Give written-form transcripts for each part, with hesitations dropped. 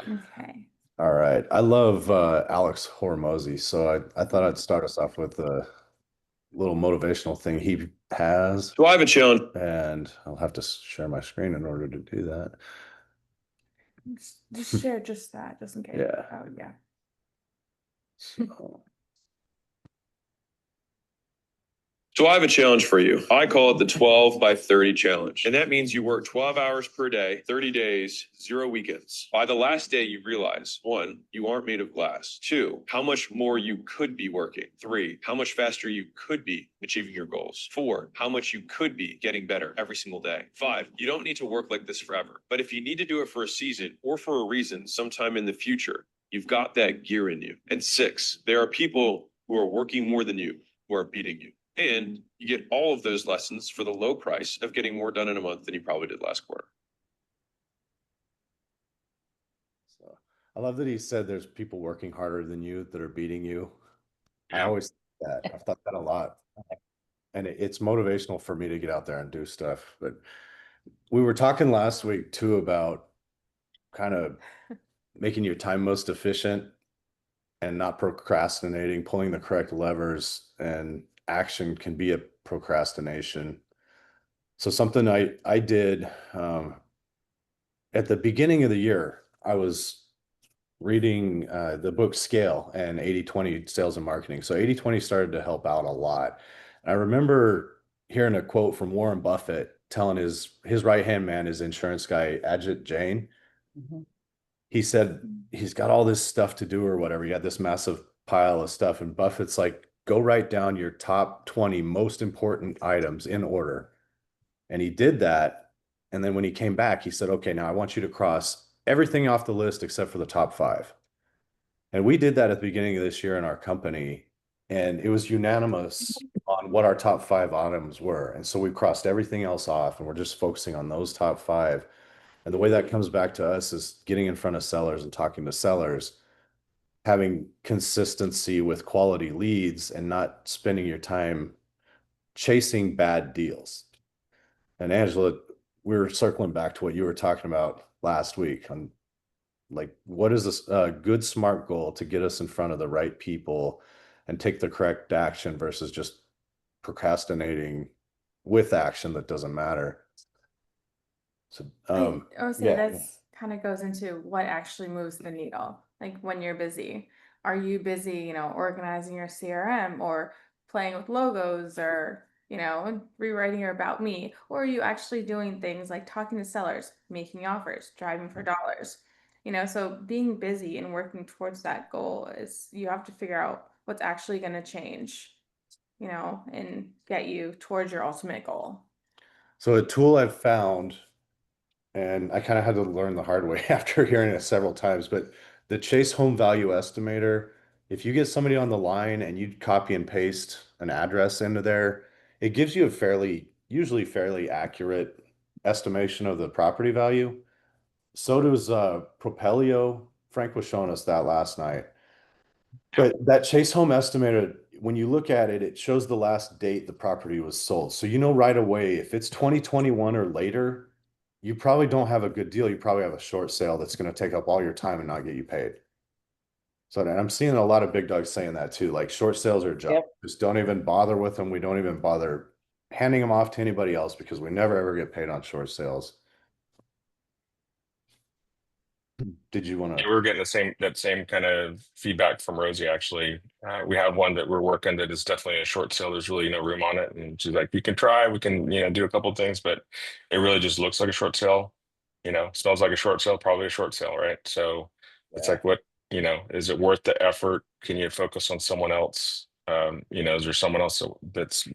Okay. All right. I love Alex Hormozy, so I thought I'd start us off with a little motivational thing he has, So I have a challenge. and I'll have to share my screen in order to do that. Just share just that, just in case. Yeah. Oh, yeah. So, So I have a challenge for you. I call it the 12 by 30 challenge. And that means you work 12 hours per day, 30 days, 0 weekends. By the last day, you realize one, you aren't made of glass. Two, how much more you could be working. Three, how much faster you could be achieving your goals. Four, how much you could be getting better every single day. Five, you don't need to work like this forever. But if you need to do it for a season or for a reason sometime in the future, you've got that gear in you. And six, there are people who are working more than you, who are beating you. And you get all of those lessons for the low price of getting more done in a month than you probably did last quarter. so I love that he said there's people working harder than you that are beating you. I Yeah. always think that. I've thought that a lot. And it's motivational for me to get out there and do stuff. But we were talking last week too about kind of making your time most efficient and not procrastinating, pulling the correct levers, and action can be a procrastination. So something I did at the beginning of the year, I was reading the book Scale and 80/20 sales and marketing. So 80/20 started to help out a lot. I remember hearing a quote from Warren Buffett telling his right-hand man, his insurance guy, Ajit Jain. Mhm. He said he's got all this stuff to do or whatever. He had this massive pile of stuff, and Buffett's like, go write down your top 20 most important items in order. And he did that. And then when he came back, he said, okay, now I want you to cross everything off the list except for the top five. And we did that at the beginning of this year in our company. And it was unanimous on what our top five items were. And so we crossed everything else off and we're just focusing on those top five. And the way that comes back to us is getting in front of sellers and talking to sellers, having consistency with quality leads and not spending your time chasing bad deals. And Angela, we were circling back to what you were talking about last week on like what is this good smart goal to get us in front of the right people and take the correct action versus just procrastinating with action that doesn't matter. So I would say yeah. that's kind of goes into what actually moves the needle. Like when you're busy, are you busy, organizing your CRM or playing with logos or, rewriting your about me? Or are you actually doing things like talking to sellers, making offers, driving for dollars? So being busy and working towards that goal is you have to figure out what's actually going to change, and get you towards your ultimate goal. So a tool I've found, and I kind of had to learn the hard way after hearing it several times, but the Chase Home Value Estimator, if you get somebody on the line and you copy and paste an address into there, it gives you a usually fairly accurate estimation of the property value. So does Propelio. Frank was showing us that last night. But that Chase Home Estimator, when you look at it, it shows the last date the property was sold. So you know right away if it's 2021 or later, you probably don't have a good deal. You probably have a short sale that's going to take up all your time and not get you paid. So and I'm seeing a lot of big dogs saying that too. Like short sales are junk. Yep. Just don't even bother with them. We don't even bother handing them off to anybody else because we never ever get paid on short sales. Did you want Yeah, to? we were getting that same kind of feedback from Rosie actually. We have one that we're working that is definitely a short sale. There's really no room on it, and she's like, "We can try, we can do a couple things, but it really just looks like a short sale. Smells like a short sale, probably a short sale, right?" So it's Yeah. like, what is it worth the effort? Can you focus on someone else? Is there someone else that's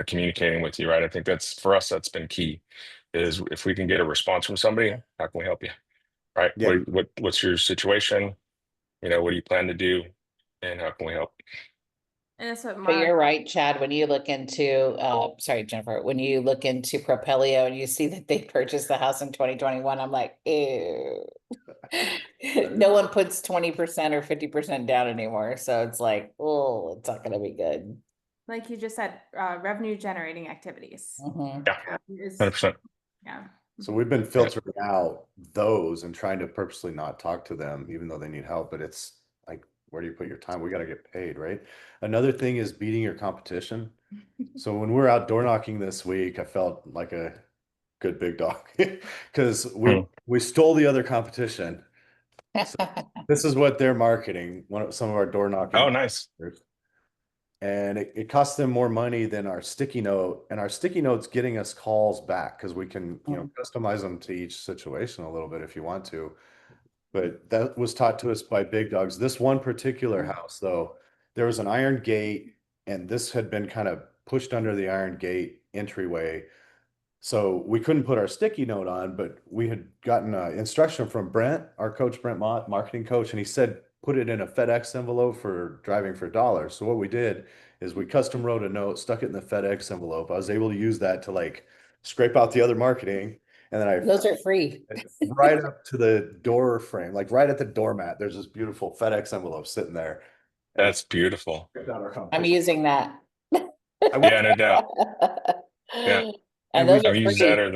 communicating with you, right? I think that's for us. That's been key. Is if we can get a response from somebody, how can we help you? Right? Yeah. What's your situation? What do you plan to do? And how can we help? And that's what But Mark. you're right, Chad, when you look into, sorry, Jennifer, when you look into Propelio and you see that they purchased the house in 2021, I'm like, ew. No one puts 20% or 50% down anymore. So it's like, oh, it's not gonna be good. Like you just said, revenue generating activities. Mhm. Yeah, Is 100%. yeah. So we've been filtering out those and trying to purposely not talk to them, even though they need help, but it's like, where do you put your time? We got to get paid, right? Another thing is beating your competition. So when we're out door knocking this week, I felt like a good big dog because we stole the other competition. So this is what they're marketing, some of our door knocking. Oh, nice. And it costs them more money than our sticky note, and our sticky note's getting us calls back because we can, customize them to each situation a little bit if you want to. But that was taught to us by big dogs. This one particular house, though, there was an iron gate, and this had been kind of pushed under the iron gate entryway. So we couldn't put our sticky note on, but we had gotten instruction from Brent, our coach, Brent Mott, marketing coach, and he said, put it in a FedEx envelope for driving for dollars. So what we did is we custom wrote a note, stuck it in the FedEx envelope. I was able to use that to like scrape out the other marketing. And then Those are free. right up to the door frame, like right at the doormat, there's this beautiful FedEx envelope sitting there. That's beautiful. I'm using that. Yeah, no doubt. Yeah. And those I've are used free. that or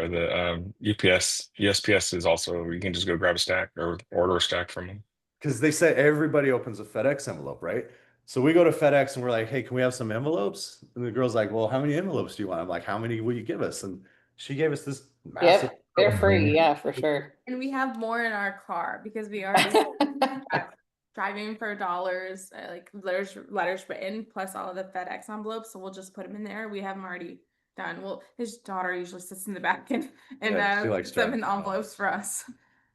the UPS, USPS is also, you can just go grab a stack or order a stack from them. Because they say everybody opens a FedEx envelope, right? So we go to FedEx and we're like, hey, can we have some envelopes? And the girl's like, well, how many envelopes do you want? I'm like, how many will you give us? And she gave us this massive. Yep, they're free. Yeah, for sure. And we have more in our car because we already have driving for dollars, like letters written, plus all of the FedEx envelopes. So we'll just put them in there. We have them already done. Well, his daughter usually sits in the back and she likes puts them in driving. envelopes for us.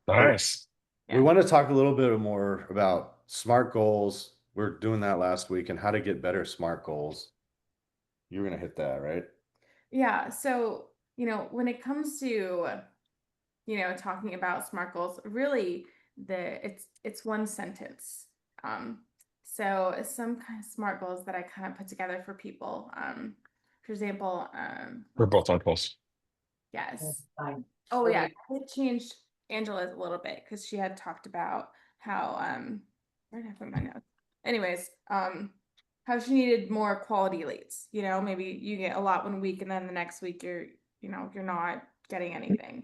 Nice. We want to talk a little bit more about SMART goals. We're doing that last week and how to get better SMART goals. You're going to hit that, right? Yeah. So, when it comes to, talking about SMART goals, really it's one sentence. So some kind of SMART goals that I kind of put together for people. For example, We're both on pulse. yes. Oh yeah, it changed Angela's a little bit because she had talked about how where did I put my notes? Anyways, how she needed more quality leads. Maybe you get a lot one week and then the next week you're not getting anything.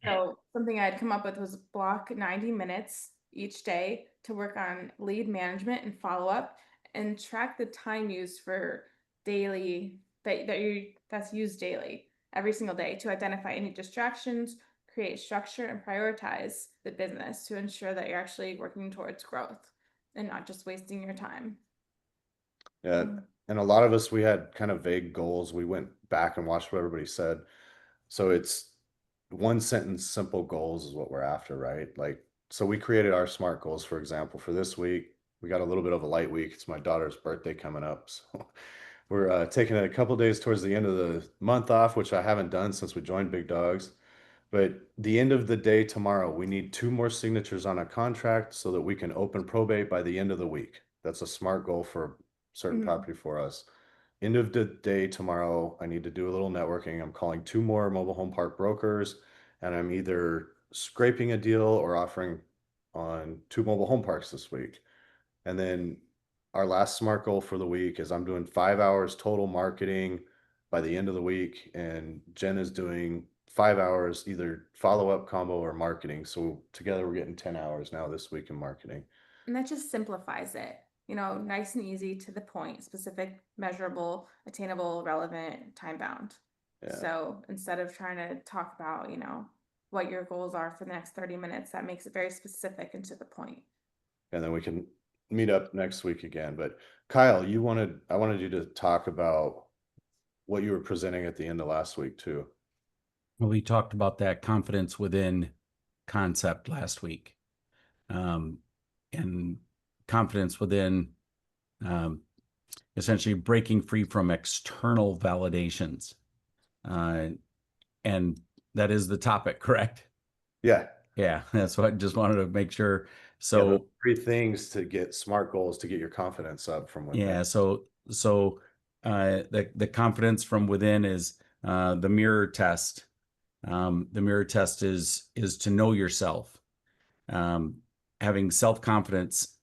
So something I'd come up with was block 90 minutes each day to work on lead management and follow up and track the time used for daily that's used daily every single day to identify any distractions, create structure, and prioritize the business to ensure that you're actually working towards growth and not just wasting your time. Yeah. And a lot of us, we had kind of vague goals. We went back and watched what everybody said. So it's one sentence, simple goals is what we're after, right? Like, so we created our SMART goals, for example, for this week. We got a little bit of a light week. It's my daughter's birthday coming up. So we're taking a couple days towards the end of the month off, which I haven't done since we joined Big Dogs. But the end of the day tomorrow, we need 2 more signatures on a contract so that we can open probate by the end of the week. That's a SMART goal for certain property for us. End of the day tomorrow, I need to do a little networking. I'm calling 2 more mobile home park brokers, and I'm either scraping a deal or offering on 2 mobile home parks this week. And then our last SMART goal for the week is I'm doing 5 hours total marketing by the end of the week, and Jen is doing 5 hours either follow-up, combo, or marketing. So together we're getting 10 hours now this week in marketing. And that just simplifies it. Nice and easy, to the point, specific, measurable, attainable, relevant, time bound. Yeah. So instead of trying to talk about, what your goals are for the next 30 minutes, that makes it very specific and to the point. And then we can meet up next week again. But Kyle, I wanted you to talk about what you were presenting at the end of last week too. Well, we talked about that confidence within concept last week. And confidence within essentially breaking free from external validations. And that is the topic, correct? Yeah. Yeah, that's what I just wanted to make sure. So yeah, 3 things to get SMART goals to get your confidence up from within. Yeah, so the confidence from within is the mirror test. The mirror test is to know yourself. Having self-confidence.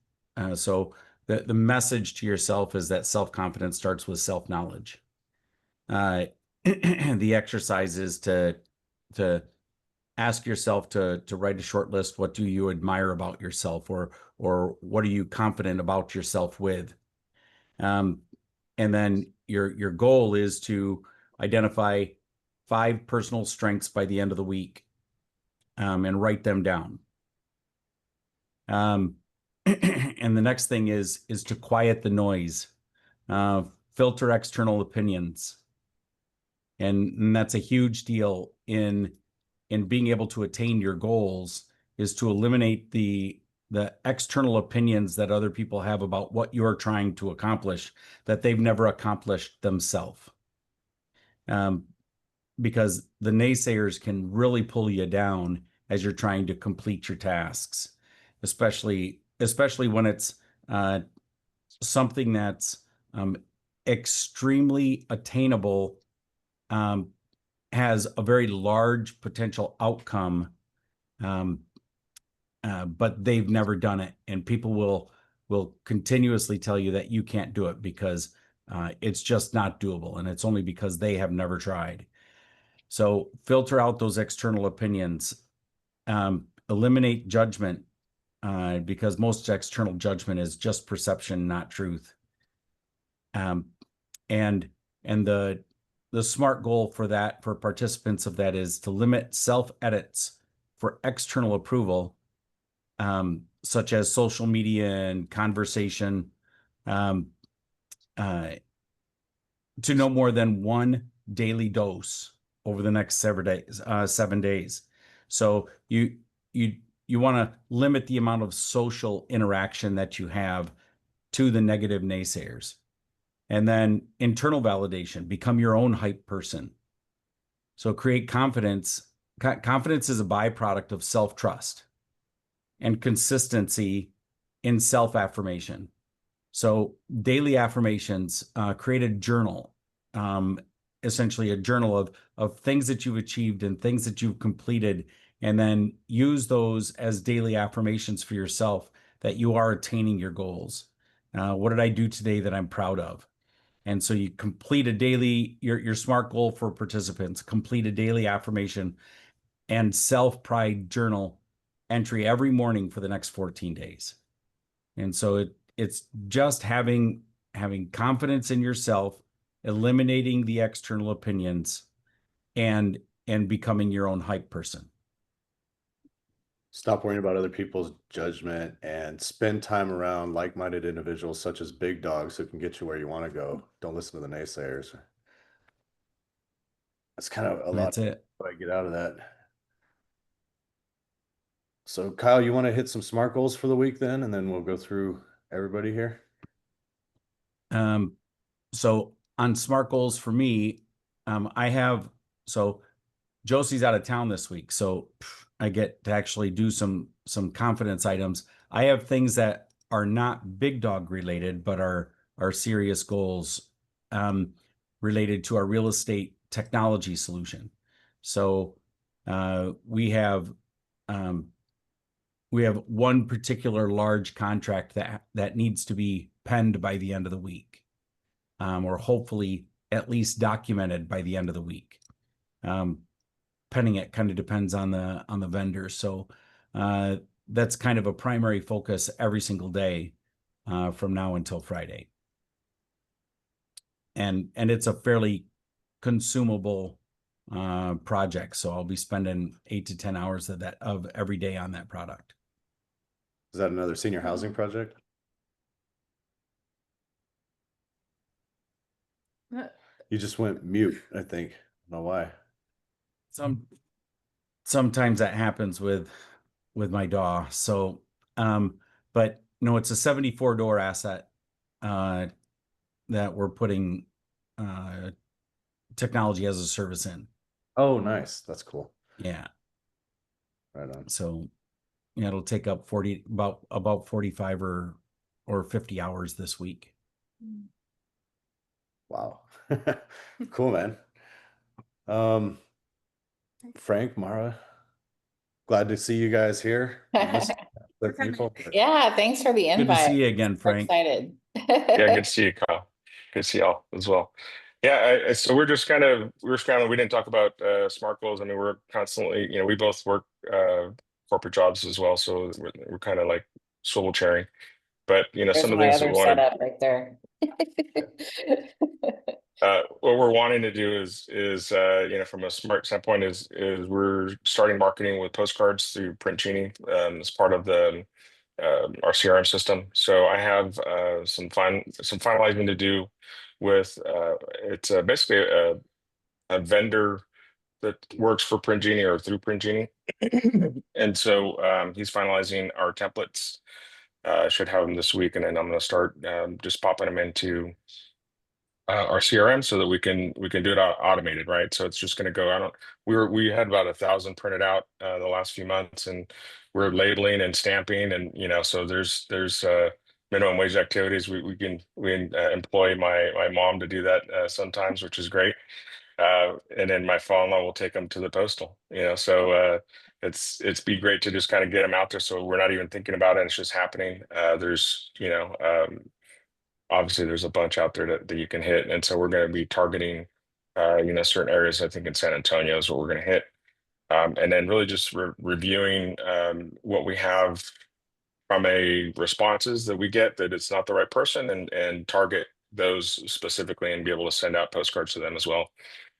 So the message to yourself is that self-confidence starts with self-knowledge. the exercise is to ask yourself to write a short list. What do you admire about yourself, or what are you confident about yourself with? And then your goal is to identify 5 personal strengths by the end of the week, and write them down. And the next thing is to quiet the noise, filter external opinions, and that's a huge deal in being able to attain your goals, is to eliminate the external opinions that other people have about what you're trying to accomplish that they've never accomplished themselves. Because the naysayers can really pull you down as you're trying to complete your tasks, especially when it's something that's extremely attainable, has a very large potential outcome, but they've never done it, and people will continuously tell you that you can't do it because it's just not doable, and it's only because they have never tried. So filter out those external opinions, eliminate judgment, because most external judgment is just perception, not truth. And the smart goal for participants of that is to limit self-edits for external approval, such as social media and conversation, to no more than 1 daily dose over the next 7 days. So you want to limit the amount of social interaction that you have to the negative naysayers. And then internal validation, become your own hype person. So create confidence. Confidence is a byproduct of self-trust and consistency in self-affirmation. So daily affirmations, create a journal, essentially a journal of things that you've achieved and things that you've completed, and then use those as daily affirmations for yourself that you are attaining your goals. What did I do today that I'm proud of? And so you complete a daily, your SMART goal for participants, complete a daily affirmation and self-pride journal entry every morning for the next 14 days. And so it's just having confidence in yourself, eliminating the external opinions, and becoming your own hype person. Stop worrying about other people's judgment and spend time around like-minded individuals such as big dogs who can get you where you want to go. Don't listen to the naysayers. That's kind of a lot That's it. what I get out of that. So Kyle, you want to hit some SMART goals for the week then, and then we'll go through everybody here. So on SMART goals for me, Josie's out of town this week, so I get to actually do some confidence items. I have things that are not big dog related, but are serious goals, related to our real estate technology solution. So we have one particular large contract that needs to be penned by the end of the week, or hopefully at least documented by the end of the week. Penning it kind of depends on the vendor. So that's kind of a primary focus every single day from now until Friday. And it's a fairly consumable project. So I'll be spending 8 to 10 hours of every day on that product. Is that another senior housing project? You just went mute, I think. I don't know why. Sometimes that happens with my DAW. So, but no, it's a 74 door asset that we're putting technology as a service in. Oh, nice. That's cool. Yeah. Right on. So, yeah, it'll take up about 45 or 50 hours this week. Wow. Cool, man. Frank, Mara, glad to see you guys here. Yeah, thanks for the invite. Good to see you again, We're Frank. excited. Yeah, good to see you, Kyle. Good to see y'all as well. Yeah, so we didn't talk about smart goals. I mean, we're constantly, we both work corporate jobs as well, so we're kind of like swivel chairing. But There's some of the my things that we other want setup right there. what we're wanting to do is from a smart standpoint is we're starting marketing with postcards through Print Genie as part of the our CRM system. So I have some finalizing to do with it's basically a vendor that works for Print Genie or through Print Genie. And so he's finalizing our templates. Should have them this week, and then I'm going to start just popping them into our CRM so that we can do it automated, right? So it's just going to go. We had about 1,000 printed out the last few months, and we're labeling and stamping, and so there's minimum wage activities. We employ my mom to do that sometimes, which is great. And then my father-in-law will take them to the postal. So it's be great to just kind of get them out there, so we're not even thinking about it. It's just happening. There's obviously there's a bunch out there that you can hit, and so we're going to be targeting certain areas. I think in San Antonio is what we're going to hit, and then really just reviewing what we have from a responses that we get that it's not the right person, and target those specifically and be able to send out postcards to them as well,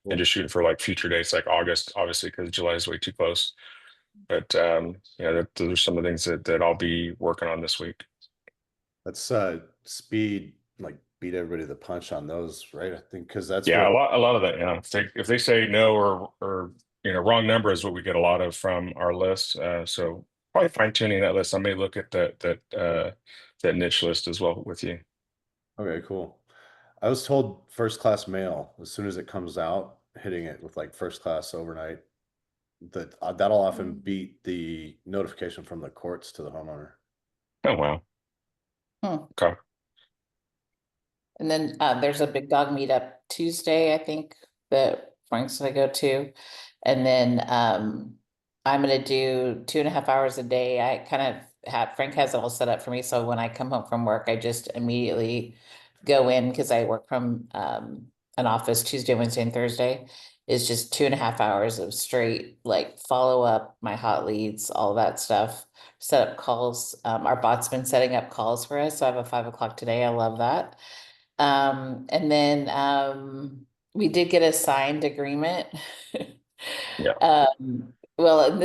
and just shooting for like future dates like August, obviously because July is way too close. But those are some of the things that I'll be working on this week. That's speed, like beat everybody to the punch on those, right? I think because that's Yeah, where a lot of that. If they say no or wrong number is what we get a lot of from our list. So probably fine tuning that list. I may look at that niche list as well with you. okay, cool. I was told first class mail as soon as it comes out, hitting it with like first class overnight, that'll often beat the notification from the courts to the homeowner. Oh wow. Hmm. Okay. And then there's a big dog meetup Tuesday, I think, that Frank's gonna go to. And then I'm gonna do 2.5 hours a day. I kind of Frank has it all set up for me. So when I come home from work, I just immediately go in because I work from an office Tuesday, Wednesday, and Thursday. Is just 2.5 hours of straight like follow up, my hot leads, all that stuff. Set up calls. Our bot's been setting up calls for us. So I have a 5 o'clock today. I love that. And then we did get a signed agreement. Yeah. Well, and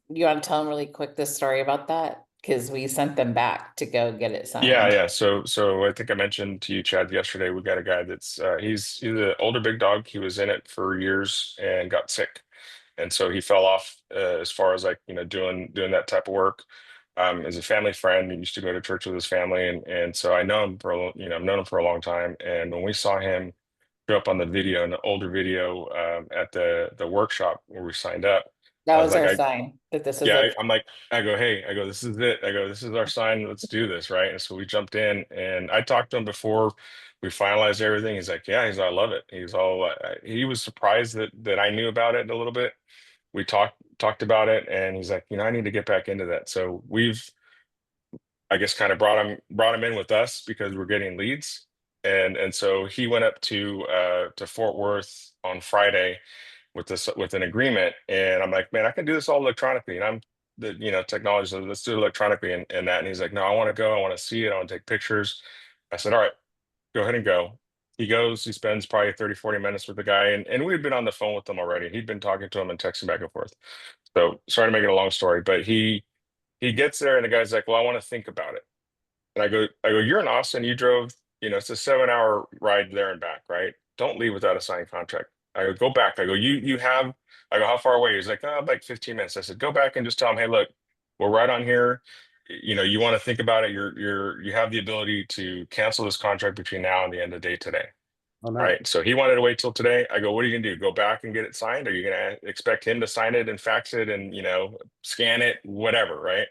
you want to tell them really quick this story about that? Because we sent them back to go get it Yeah, signed. yeah. So I think I mentioned to you, Chad, yesterday. We got a guy that's he's an older big dog. He was in it for years and got sick, and so he fell off as far as like doing that type of work. As a family friend, he used to go to church with his family, and so I know him I've known him for a long time. And when we saw him show up on the video, an older video at the workshop where we signed up, That I was was like, our sign that this is yeah, it. I'm like, hey, I go, this is it. I go, this is our sign. Let's do this, right? And so we jumped in, and I talked to him before we finalized everything. He's like, yeah, I love it. He's all, he was surprised that I knew about it a little bit. We talked about it, and he's like, I need to get back into that. So I guess, kind of brought him in with us because we're getting leads, and so he went up to Fort Worth on Friday with an agreement, and I'm like, man, I can do this all electronically, and I'm the technology, so let's do it electronically, and that, and he's like, no, I want to go, I want to see it, I want to take pictures. I said, all right, go ahead and go. He goes, he spends probably 30-40 minutes with the guy, and we'd been on the phone with him already. He'd been talking to him and texting back and forth. So sorry to make it a long story, but he gets there, and the guy's like, well, I want to think about it. And I go, you're in Austin. You drove, it's a 7-hour ride there and back, right? Don't leave without a signed contract. I go back. I go, you have, I go, how far away? He's like, oh, like 15 minutes. I said, go back and just tell him, hey, look, we're right on here. You want to think about it. You have the ability to cancel this contract between now and the end of the day today. Oh, nice. Right. So he wanted to wait till today. I go, what are you gonna do? Go back and get it signed? Are you gonna expect him to sign it and fax it and scan it, whatever, right?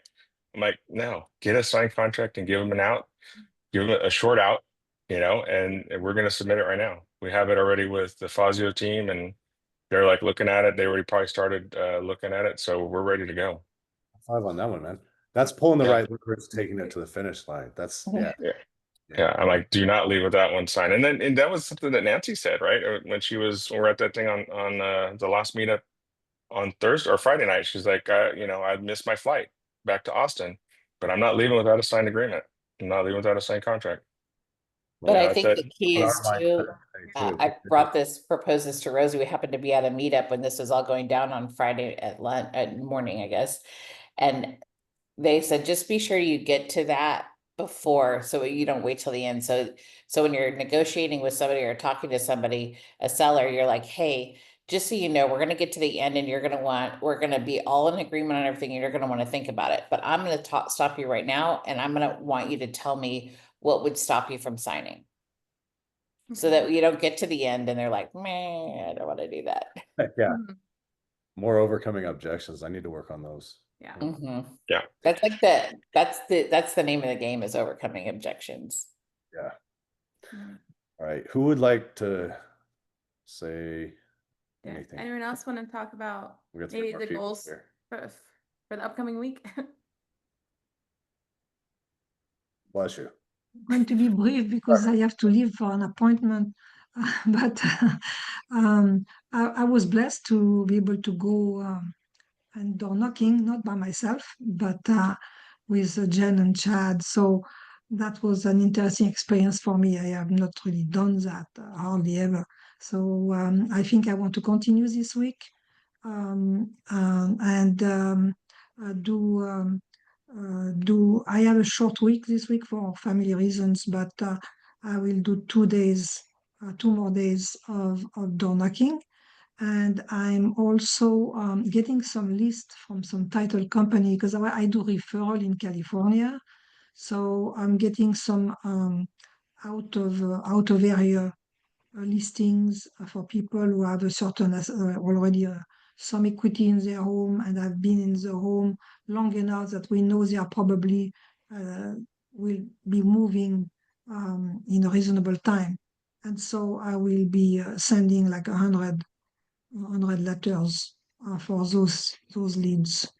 I'm like, no, get a signed contract and give him an out, give him a short out, and we're gonna submit it right now. We have it already with the Fazio team, and they're like looking at it. They already probably started looking at it, so we're ready to go. 5 on that one, man. That's pulling the Yeah. right levers, taking it to the finish line. That's yeah. Yeah. Yeah, I'm like, do not leave with that one sign. And that was something that Nancy said, right? When we were at that thing on the last meetup on Thursday or Friday night. She's like, I missed my flight back to Austin, but I'm not leaving without a signed agreement. I'm not leaving without a signed contract. But I That's think it. the key On is our mind to, too. I proposed this to Rosie. We happened to be at a meetup when this was all going down on Friday at lunch, at morning, I guess. And they said, just be sure you get to that before, so you don't wait till the end. So when you're negotiating with somebody or talking to somebody, a seller, you're like, hey, just so you know, we're gonna get to the end and we're gonna be all in agreement on everything and you're gonna want to think about it. But I'm gonna stop you right now and I'm gonna want you to tell me what would stop you from signing. So that you don't get to the end and they're like, man, I don't want to do that. Yeah, Mhm. more overcoming objections. I need to work on those. Yeah. Yeah. That's like that's the name of the game, is overcoming objections. Yeah. Mhm. All right. Who would like to say Yeah. anything? Anyone else want to talk about We got three maybe more the people goals here. for the upcoming week? Bless you. Going to be brief because I have to leave for an appointment. But I was blessed to be able to go and door knocking, not by myself, but with Jen and Chad. So that was an interesting experience for me. I have not really done that hardly ever. So I think I want to continue this week and do. I have a short week this week for family reasons, but I will do 2 days, 2 more days of door knocking. And I'm also getting some list from some title company because I do referral in California. So I'm getting some out of area listings for people who have a certain already some equity in their home and have been in the home long enough that we know they are probably will be moving in a reasonable time. And so I will be sending like 100 letters for those leads.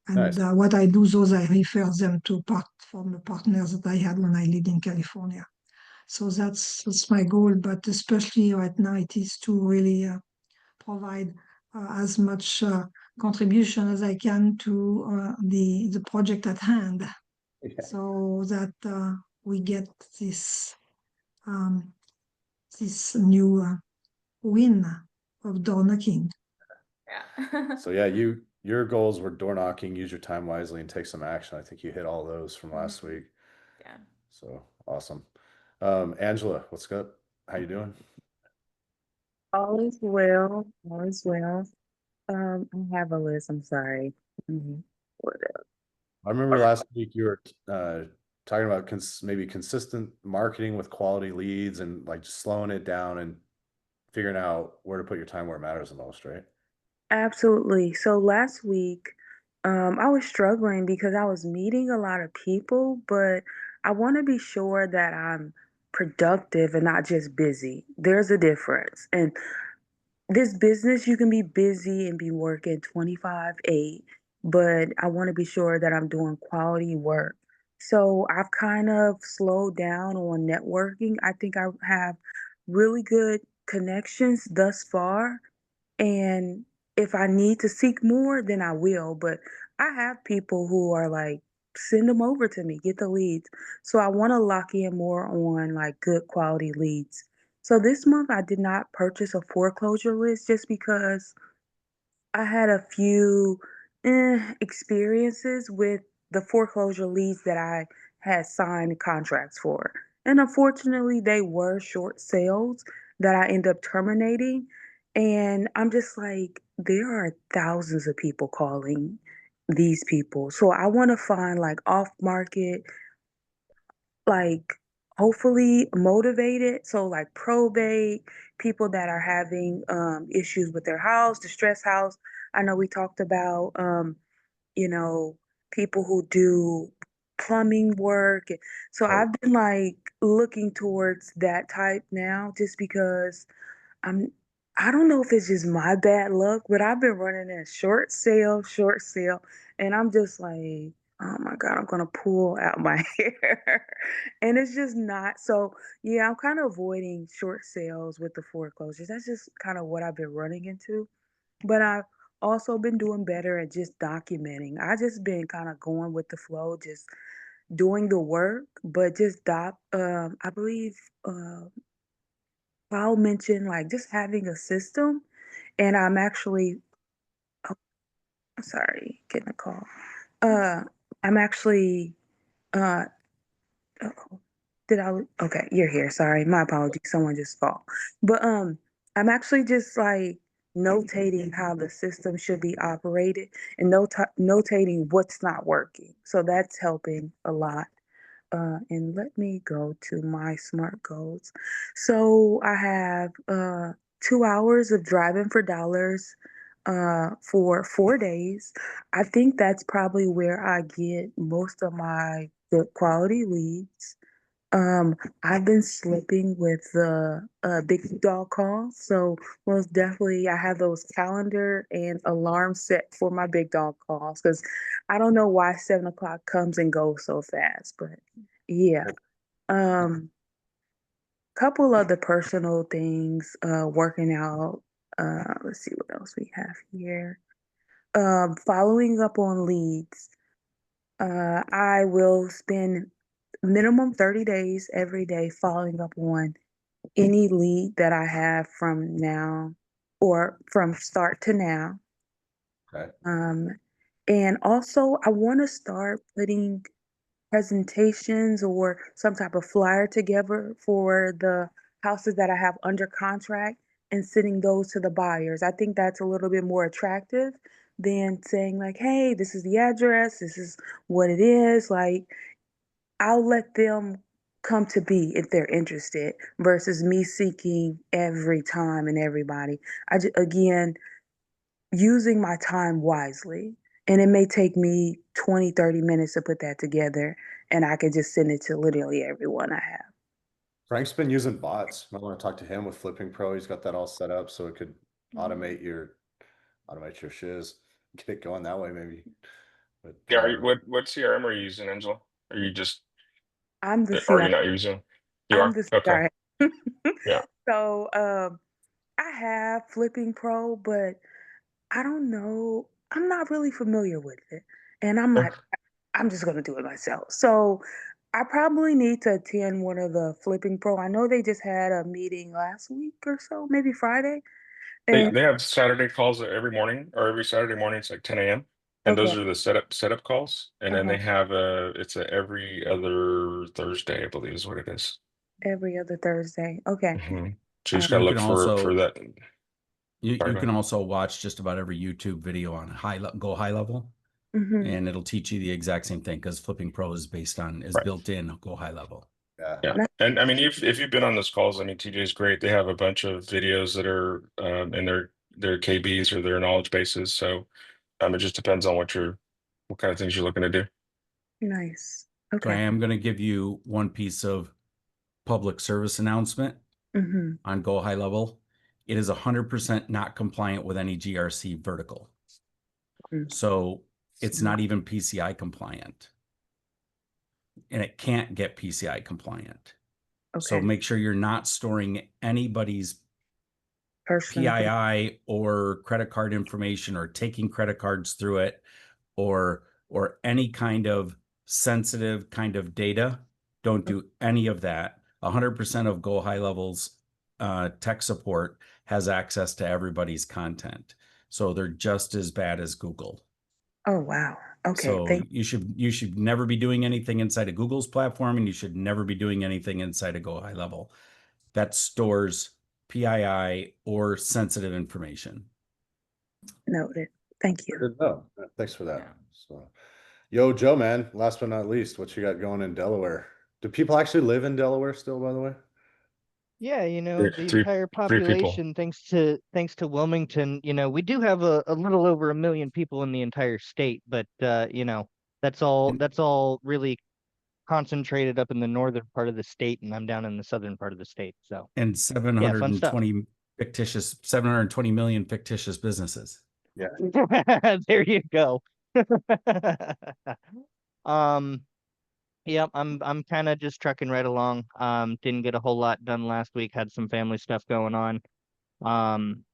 And Nice. what I do, those I refer them to from the partners that I had when I lived in California. So that's my goal, but especially right now, it is to really provide as much contribution as I can to the project at hand, Yeah. so that we get this this new win of door knocking. Yeah. So yeah, your goals were door knocking, use your time wisely, and take some action. I think you hit all those from last week. Yeah. So awesome. Angela, what's up? How you doing? All is well. All is well. I have a list. I'm sorry. What else? I remember last week you were talking about maybe consistent marketing with quality leads and like just slowing it down and figuring out where to put your time where it matters the most, right? Absolutely. So last week, I was struggling because I was meeting a lot of people, but I want to be sure that I'm productive and not just busy. There's a difference. And this business, you can be busy and be working 25/8, but I want to be sure that I'm doing quality work. So I've kind of slowed down on networking. I think I have really good connections thus far. And if I need to seek more, then I will. But I have people who are like, send them over to me, get the leads. So I want to lock in more on like good quality leads. So this month I did not purchase a foreclosure list just because I had a few experiences with the foreclosure leads that I had signed contracts for. And unfortunately, they were short sales that I ended up terminating. And I'm just like, there are thousands of people calling these people. So I want to find like off market, like hopefully motivated. So like probate, people that are having issues with their house, distress house. I know we talked about you know, people who do plumbing work. So Oh, I've been like looking towards that type now just because I'm I don't know if it's just my bad luck, but I've been running in short sale, and I'm just like, oh my God, I'm gonna pull out my hair. And it's just not so yeah, I'm kind of avoiding short sales with the foreclosures. That's just kind of what I've been running into. But I've also been doing better at just documenting. I just been kind of going with the flow, just doing the work, but just I believe Paul mentioned like just having a system. And I'm actually oh, sorry, getting a call. I'm actually uh Uh-oh. Okay, you're here. Sorry. My apologies. Someone just called. But I'm actually just like notating how the system should be operated and notating what's not working. So that's helping a lot. And let me go to my smart goals. So I have 2 hours of driving for dollars for 4 days. I think that's probably where I get most of my good quality leads. Um, I've been slipping with the big dog calls, so most definitely I have those calendar and alarm set for my big dog calls because I don't know why 7 o'clock comes and goes so fast, but yeah. Um, couple of the personal things, working out. Let's see what else we have here. Following up on leads. I will spend minimum 30 days every day following up on any lead that I have from now or from start to now. Okay. And also, I want to start putting presentations or some type of flyer together for the houses that I have under contract and sending those to the buyers. I think that's a little bit more attractive than saying like, "Hey, this is the address, this is what it is." Like, I'll let them come to be if they're interested versus me seeking every time and everybody. Again, using my time wisely. And it may take me 20, 30 minutes to put that together, and I can just send it to literally everyone I have. Frank's been using bots. Might want to talk to him with Flipping Pro. He's got that all set up so it could automate your shiz. Get it going that way, maybe. But Yeah, what CRM are you using, Angela? Are you just I'm the or are you CRM. not using? You I'm are? the Okay. CRM. Yeah. So I have Flipping Pro, but I don't know. I'm not really familiar with it. And I'm like, I'm just gonna do it myself. So I probably need to attend one of the Flipping Pro. I know they just had a meeting last week or so, maybe Friday. They And they have Saturday calls every morning or every Saturday morning. It's like 10 a.m. And okay, those are the setup calls. And then uh-huh, they have it's a every other Thursday, I believe is what it is. every other Thursday. Okay. So you just gotta You look can for also that. Sorry, you go can ahead. also watch just about every YouTube video on Go High Level, Mm-hmm. and it'll teach you the exact same thing because Flipping Pro is Right. built in Go High Level. yeah. Yeah. And I mean, if you've been on those calls, I mean, TJ's great. They have a bunch of videos that are in their KBs or their knowledge bases. So it just depends on what kind of things you're looking to do. Nice. So I Okay. am going to give you one piece of public service announcement Mm-hmm. on Go High Level. It is 100% not compliant with any GRC vertical. So it's not even PCI compliant. And it can't get PCI compliant. So Okay. make sure you're not storing anybody's Personal. PII or credit card information or taking credit cards through it or any kind of sensitive kind of data. Don't do any of that. 100% of Go High Level's tech support has access to everybody's content. So they're just as bad as Google. Oh wow. Okay. So you should never be doing anything inside of Google's platform, and you should never be doing anything inside of Go High Level that stores PII or sensitive information. Noted. Thank you. Good to know. Thanks for that. Yeah. So, yo, Joe, man, last but not least, what you got going in Delaware? Do people actually live in Delaware still, by the way? Yeah, the Three entire people. population, thanks to Wilmington, we do have a little over 1 million people in the entire state, but that's all really concentrated up in the northern part of the state, and I'm down in the southern part of the state. So And yeah, fun stuff. 720 million fictitious businesses. Yeah. There you go. Yep, I'm kind of just trucking right along. Didn't get a whole lot done last week. Had some family stuff going on. Um,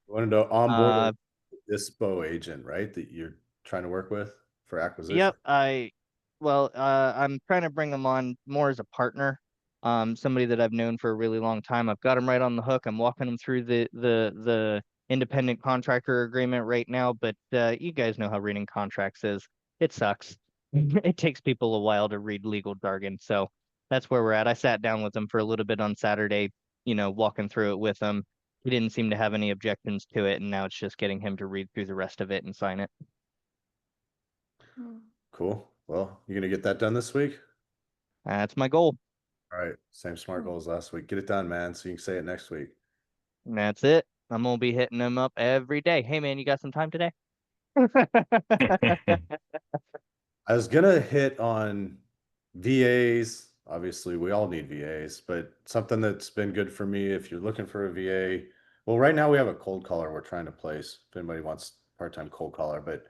Wanted to onboard uh, a dispo agent, right? That you're trying to work with for acquisition. yep, I'm trying to bring him on more as a partner. Somebody that I've known for a really long time. I've got him right on the hook. I'm walking him through the independent contractor agreement right now, but you guys know how reading contracts is. It sucks. It takes people a while to read legal jargon. So that's where we're at. I sat down with him for a little bit on Saturday, walking through it with him. He didn't seem to have any objections to it, and now it's just getting him to read through the rest of it and sign it. Cool. Well, you gonna get that done this week? That's my goal. All right. Same smart goal as last week. Get it done, man, so you can say it next week. And that's it. I'm gonna be hitting them up every day. Hey man, you got some time today? I was gonna hit on VAs. Obviously, we all need VAs, but something that's been good for me if you're looking for a VA. Well, right now we have a cold caller we're trying to place if anybody wants part-time cold caller, but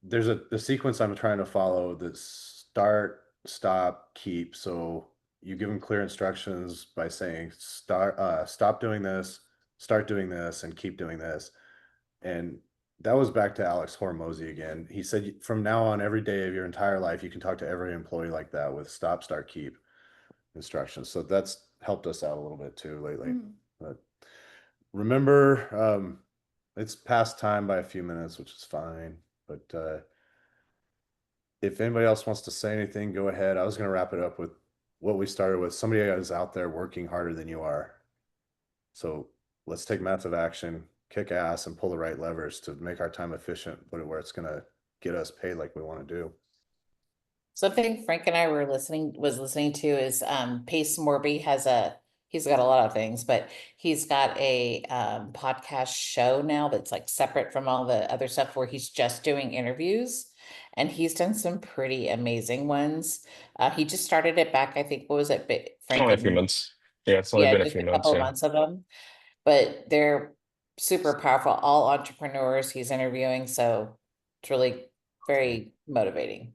there's a sequence I'm trying to follow that start, stop, keep. So you give them clear instructions by saying stop doing this, start doing this, and keep doing this. And that was back to Alex Hormozy again. He said from now on, every day of your entire life, you can talk to every employee like that with stop, start, keep instructions. So that's helped us out a little bit too lately. But remember, it's past time by a few minutes, which is fine. But if anybody else wants to say anything, go ahead. I was going to wrap it up with what we started with. Somebody is out there working harder than you are. So let's take massive action, kick ass, and pull the right levers to make our time efficient, put it where it's going to get us paid like we want to do. Something Frank and I was listening to is Pace Morby he's got a lot of things, but he's got a podcast show now that's like separate from all the other stuff where he's just doing interviews, and he's done some pretty amazing ones. He just started it back, I think, what was it, Frank? Only a few months. Yeah, it's only Yeah, been a just few a months. couple Yeah. months of them, but they're super powerful, all entrepreneurs he's interviewing, so it's really very motivating.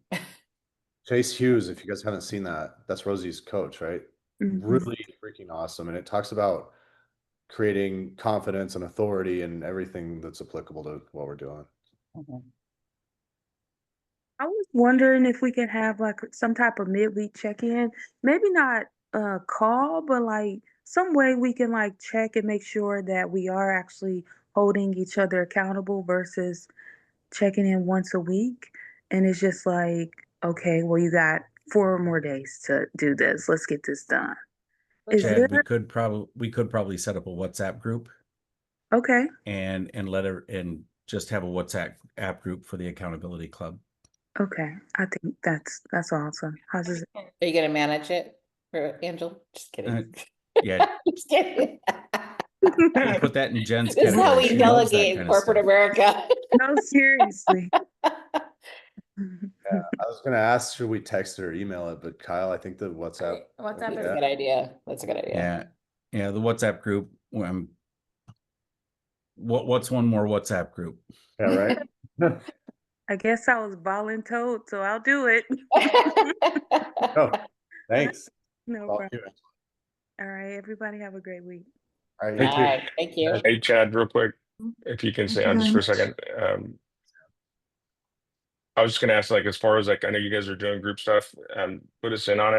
Chase Hughes, if you guys haven't seen that, that's Rosie's coach, right? Really freaking awesome. And it talks about creating confidence and authority and everything that's applicable to what we're doing. I was wondering if we could have like some type of midweek check-in. Maybe not a call, but like some way we can like check and make sure that we are actually holding each other accountable versus checking in once a week. And it's just like, okay, well, you got 4 more days to do this. Let's get this done. Is Chad, there? we could probably set up a WhatsApp group Okay. and just have a WhatsApp app group for the accountability club. Okay. I think that's awesome. How's this? Are you gonna manage it for Angel? Just kidding. Yeah, Just kidding. we'll put that in Jen's This is how category. we She loves that delegate in kind of corporate stuff. America. No, seriously. Yeah, I was gonna ask, should we text it or email it? But Kyle, I think the WhatsApp. WhatsApp That's is a good idea. That's a good idea. Yeah, the WhatsApp group. What's one more WhatsApp group? Yeah, right. I guess I was voluntold, so I'll do it. Oh, thanks. No All problem. All right, everybody have a great week. right, All right, thank you. Hey, Chad, real quick, if you can stay Thank on you just for a very second. I was just gonna ask, like, as far as like, I know you guys are doing group stuff, put us in on it.